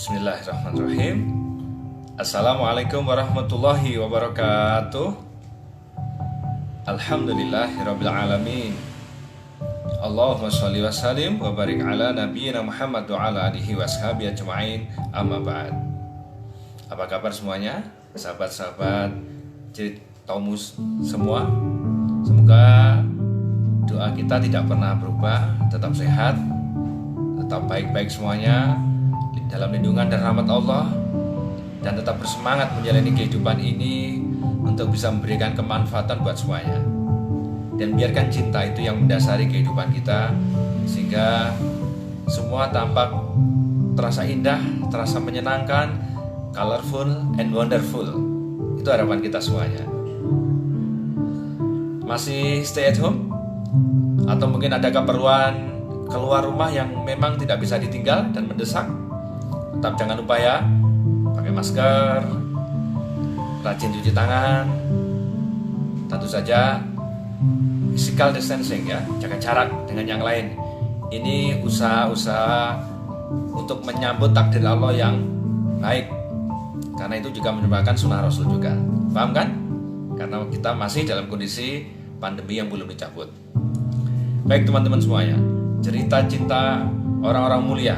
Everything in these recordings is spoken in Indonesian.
Bismillahirrahmanirrahim. Assalamualaikum warahmatullahi wabarakatuh. Alhamdulillahirrabbilalamin. Allahumma sholli wa sallim wa barik ala nabiyyina Muhammad wa ala alihi wa ashabihi ajma'in, amma ba'd. Apa kabar semuanya? Sahabat-sahabat Ceritomus semua. Semoga doa kita tidak pernah berubah, tetap sehat, tetap baik-baik semuanya dalam lindungan dan rahmat Allah, dan tetap bersemangat menjalani kehidupan ini untuk bisa memberikan kemanfaatan buat semuanya. Dan biarkan cinta itu yang mendasari kehidupan kita, sehingga semua tampak terasa indah, terasa menyenangkan, colorful and wonderful. Itu harapan kita semuanya. Masih stay at home? Atau mungkin ada keperluan keluar rumah yang memang tidak bisa ditinggal dan mendesak? Tetap jangan lupa ya, pakai masker, rajin cuci tangan, tentu saja physical distancing ya, jaga jarak dengan yang lain. Ini usaha-usaha untuk menyambut takdir Allah yang baik, karena itu juga merupakan sunnah Rasul juga. Paham kan? Karena kita masih dalam kondisi pandemi yang belum dicabut. Baik teman-teman semuanya, cerita cinta orang-orang mulia.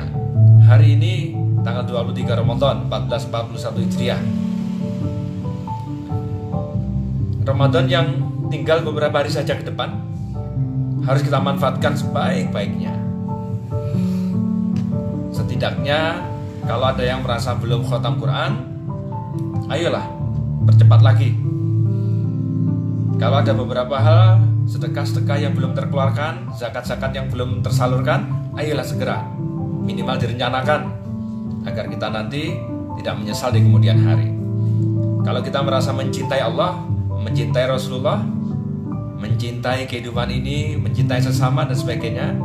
Hari ini tanggal 23 Ramadan 1441 Hijriah. Ramadan yang tinggal beberapa hari saja ke depan harus kita manfaatkan sebaik-baiknya. Setidaknya kalau ada yang merasa belum khatam Quran, ayolah percepat lagi. Kalau ada beberapa hal, sedekah-sedekah yang belum terkeluarkan, zakat-zakat yang belum tersalurkan, ayolah segera, minimal direncanakan agar kita nanti tidak menyesal di kemudian hari. Kalau kita merasa mencintai Allah, mencintai Rasulullah, mencintai kehidupan ini, mencintai sesama dan sebagainya,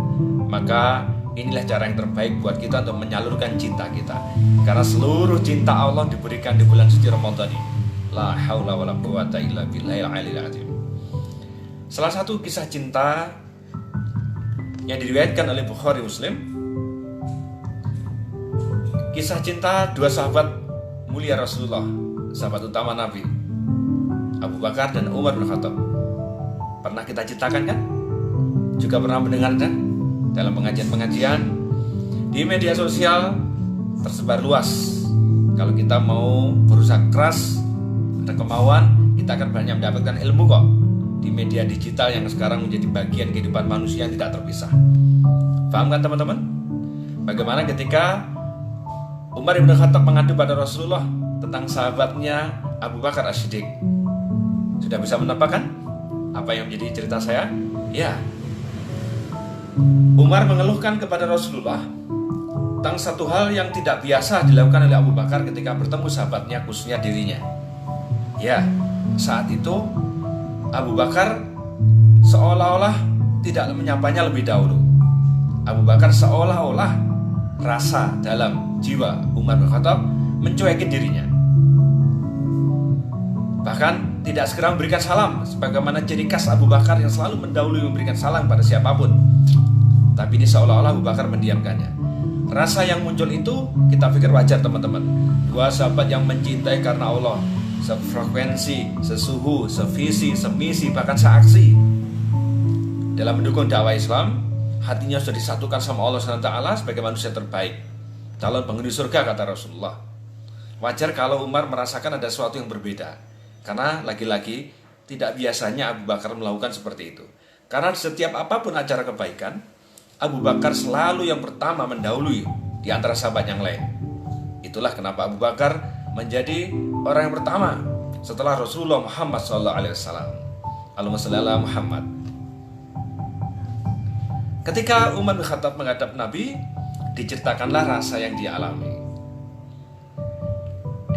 maka inilah cara yang terbaik buat kita untuk menyalurkan cinta kita. Karena seluruh cinta Allah diberikan di bulan suci Ramadan ini. La haula wala quwata illa billahil aliyil azim. Salah satu kisah cinta yang diriwayatkan oleh Bukhari Muslim, kisah cinta dua sahabat mulia Rasulullah, sahabat utama Nabi, Abu Bakar dan Umar bin Khattab. Pernah kita ceritakan kan? Juga pernah mendengar kan? Dalam pengajian-pengajian di media sosial tersebar luas. Kalau kita mau berusaha keras, ada kemauan, kita akan banyak mendapatkan ilmu kok di media digital yang sekarang menjadi bagian kehidupan manusia yang tidak terpisah. Paham kan teman-teman? Bagaimana ketika Umar bin Khattab mengadu pada Rasulullah tentang sahabatnya Abu Bakar As-Siddiq. Sudah bisa menebak kan apa yang menjadi cerita saya? Ya, Umar mengeluhkan kepada Rasulullah tentang satu hal yang tidak biasa dilakukan oleh Abu Bakar ketika bertemu sahabatnya, khususnya dirinya. Ya, saat itu Abu Bakar seolah-olah tidak menyapanya lebih dahulu. Abu Bakar seolah-olah rasa dalam jiwa Umar bin Khattab mencuekin dirinya. Bahkan tidak segera memberikan salam, sebagaimana ciri khas Abu Bakar yang selalu mendahului memberikan salam pada siapapun. Tapi ini seolah-olah Abu Bakar mendiamkannya. Rasa yang muncul itu kita pikir wajar teman-teman. Dua sahabat yang mencintai karena Allah, sefrekuensi, sesuhu, sevisi, semisi, bahkan seaksi dalam mendukung dakwah Islam. Hatinya sudah disatukan sama Allah SWT sebagai manusia terbaik, calon penghuni surga kata Rasulullah. Wajar kalau Umar merasakan ada sesuatu yang berbeda, karena lagi-lagi tidak biasanya Abu Bakar melakukan seperti itu. Karena setiap apapun acara kebaikan, Abu Bakar selalu yang pertama mendahului di antara sahabat yang lain. Itulah kenapa Abu Bakar menjadi orang yang pertama setelah Rasulullah Muhammad SAW. Allahumma shalli ala Muhammad. Ketika Umar bin Khattab menghadap Nabi, diceritakanlah rasa yang dia alami.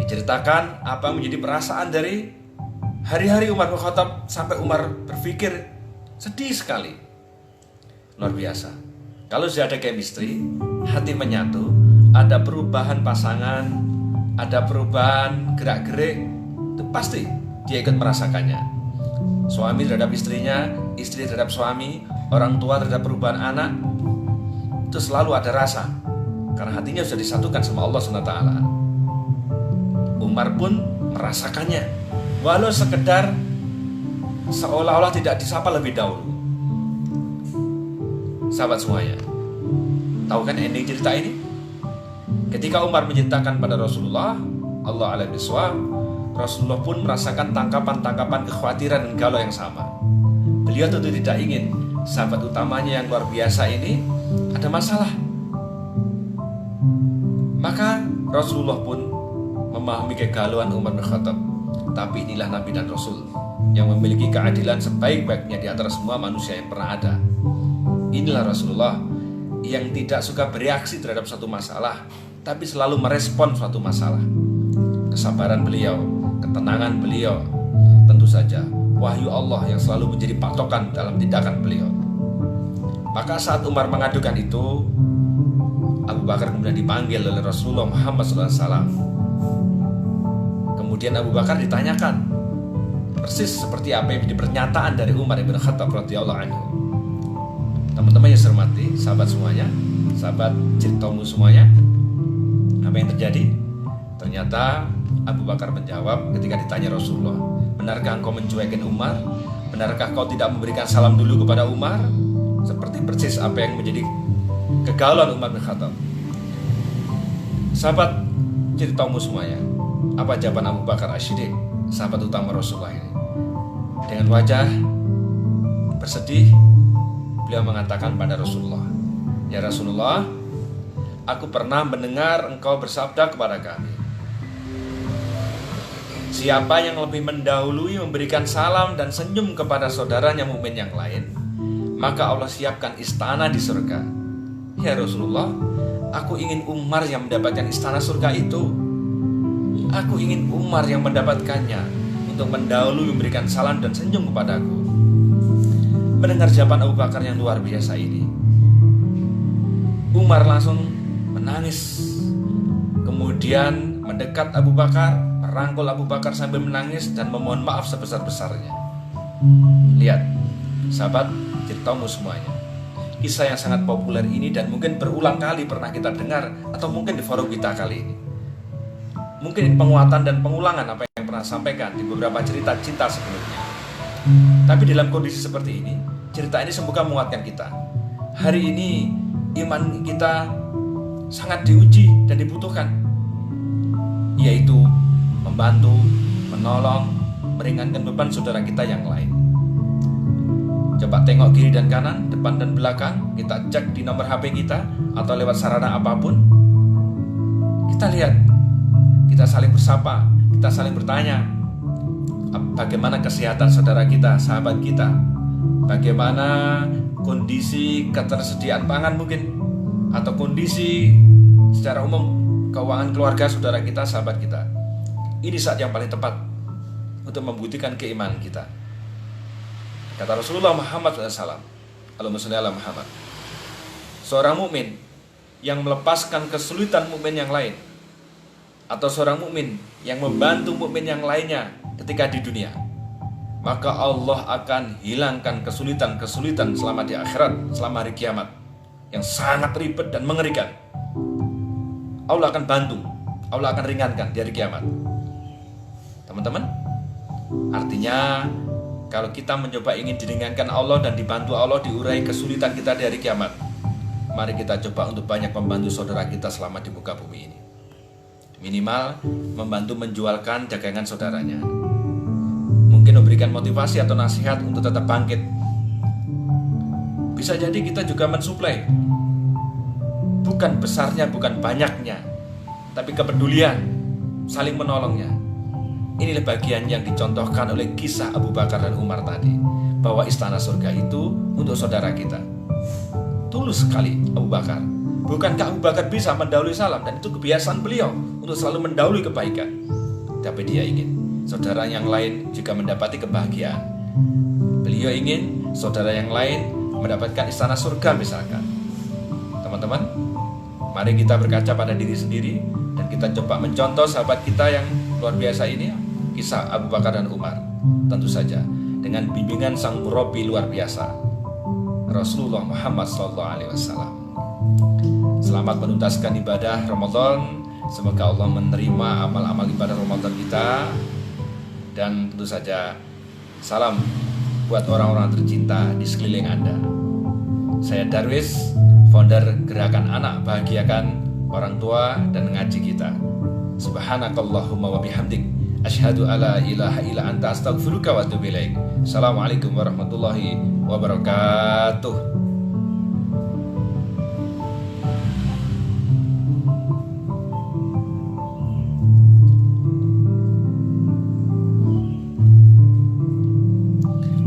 Diceritakan apa yang menjadi perasaan dari hari-hari Umar bin Khattab, sampai Umar berpikir sedih sekali. Luar biasa. Kalau sudah ada chemistry, hati menyatu, ada perubahan pasangan, ada perubahan gerak-gerik, itu pasti dia ikut merasakannya. Suami terhadap istrinya, istri terhadap suami, orang tua terhadap perubahan anak, itu selalu ada rasa. karena hatinya sudah disatukan sama Allah SWT. Umar pun merasakannya, walau sekedar seolah-olah tidak disapa lebih dahulu. Sahabat semuanya, tahu kan ending cerita ini? Ketika Umar menceritakan pada Rasulullah, Allah alaihi bisawab, Rasulullah pun merasakan tangkapan-tangkapan kekhawatiran dan galau yang sama. Beliau tentu tidak ingin sahabat utamanya yang luar biasa ini ada masalah. Maka Rasulullah pun memahami kegalauan Umar bin Khattab. Tapi inilah Nabi dan Rasul yang memiliki keadilan sebaik-baiknya di antara semua manusia yang pernah ada. Inilah Rasulullah yang tidak suka bereaksi terhadap suatu masalah, tapi selalu merespon suatu masalah. Kesabaran beliau, ketenangan beliau, tentu saja wahyu Allah yang selalu menjadi patokan dalam tindakan beliau. Maka saat Umar mengadukan itu, Abu Bakar kemudian dipanggil oleh Rasulullah Muhammad SAW. Kemudian Abu Bakar ditanyakan persis seperti apa yang menjadi pernyataan dari Umar bin Khattab radhiyallahu anhu. Teman-teman yang saya hormati, sahabat semuanya, sahabat ceritamu semuanya, apa yang terjadi? Ternyata Abu Bakar menjawab ketika ditanya Rasulullah, benarkah engkau mencuekin Umar? Benarkah kau tidak memberikan salam dulu kepada Umar? Seperti persis apa yang menjadi kegalauan Umar bin Khattab. Sahabat ceritamu semuanya, apa jawaban Abu Bakar As-Siddiq, sahabat utama Rasulullah ini? Dengan wajah bersedih, beliau mengatakan pada Rasulullah, ya Rasulullah, aku pernah mendengar engkau bersabda kepada kami, siapa yang lebih mendahului memberikan salam dan senyum kepada saudaranya mukmin yang lain, maka Allah siapkan istana di surga. Ya Rasulullah, aku ingin Umar yang mendapatkan istana surga itu. Aku ingin Umar yang mendapatkannya untuk mendahului memberikan salam dan senyum kepadaku. Mendengar jawaban Abu Bakar yang luar biasa ini, Umar langsung menangis. Kemudian mendekat Abu Bakar, merangkul Abu Bakar sambil menangis dan memohon maaf sebesar-besarnya. Lihat, sahabat ceritamu semuanya, kisah yang sangat populer ini dan mungkin berulang kali pernah kita dengar, atau mungkin di forum kita kali ini. Mungkin penguatan dan pengulangan apa yang pernah sampaikan di beberapa cerita cinta sebelumnya. Tapi dalam kondisi seperti ini, cerita ini semoga menguatkan kita. Hari ini iman kita sangat diuji dan dibutuhkan, yaitu membantu, menolong, meringankan beban saudara kita yang lain. Coba tengok kiri dan kanan, depan dan belakang, kita cek di nomor HP kita atau lewat sarana apapun. Kita lihat, kita saling bersapa, kita saling bertanya, bagaimana kesehatan saudara kita, sahabat kita, bagaimana kondisi ketersediaan pangan mungkin, atau kondisi secara umum keuangan keluarga saudara kita, sahabat kita. Ini saat yang paling tepat untuk membuktikan keimanan kita. Kata Rasulullah Muhammad SAW, Allahumma sholli ala Muhammad, seorang mukmin yang melepaskan kesulitan mukmin yang lain, atau seorang mukmin yang membantu mukmin yang lainnya ketika di dunia, maka Allah akan hilangkan kesulitan-kesulitan selama di akhirat, selama hari kiamat yang sangat ribet dan mengerikan. Allah akan bantu, Allah akan ringankan di hari kiamat. Teman-teman, artinya kalau kita mencoba ingin diringankan Allah dan dibantu Allah, diurai kesulitan kita di hari kiamat, mari kita coba untuk banyak membantu saudara kita selama di muka bumi ini. Minimal membantu menjualkan dagangan saudaranya, mungkin memberikan motivasi atau nasihat untuk tetap bangkit. Bisa jadi kita juga mensuplai, bukan besarnya, bukan banyaknya, tapi kepedulian, saling menolongnya. Inilah bagian yang dicontohkan oleh kisah Abu Bakar dan Umar tadi, bahwa istana surga itu untuk saudara kita. Tulus sekali Abu Bakar. Bukankah Abu Bakar bisa mendahului salam, dan itu kebiasaan beliau untuk selalu mendahului kebaikan. Tapi dia ingin saudara yang lain juga mendapati kebahagiaan. Beliau ingin saudara yang lain mendapatkan istana surga misalkan. Teman-teman, mari kita berkaca pada diri sendiri dan kita coba mencontoh sahabat kita yang luar biasa ini, kisah Abu Bakar dan Umar. Tentu saja dengan bimbingan sang murabi luar biasa, Rasulullah Muhammad SAW. Selamat menuntaskan ibadah Ramadan. Semoga Allah menerima amal-amal ibadah Ramadan kita. Dan tentu saja salam buat orang-orang tercinta di sekeliling Anda. Saya Darwis, founder Gerakan Anak Bahagiakan Orang Tua dan Ngaji Kita. Subhanakallahumma wa bihamdik, asyhadu alla ilaha illa anta, astaghfiruka wa atubu ilaik. Assalamualaikum warahmatullahi wabarakatuh.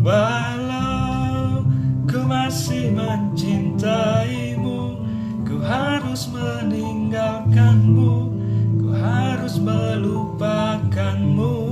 Walau ku masih mencintaimu, ku harus meninggalkanmu, ku harus melupakanmu.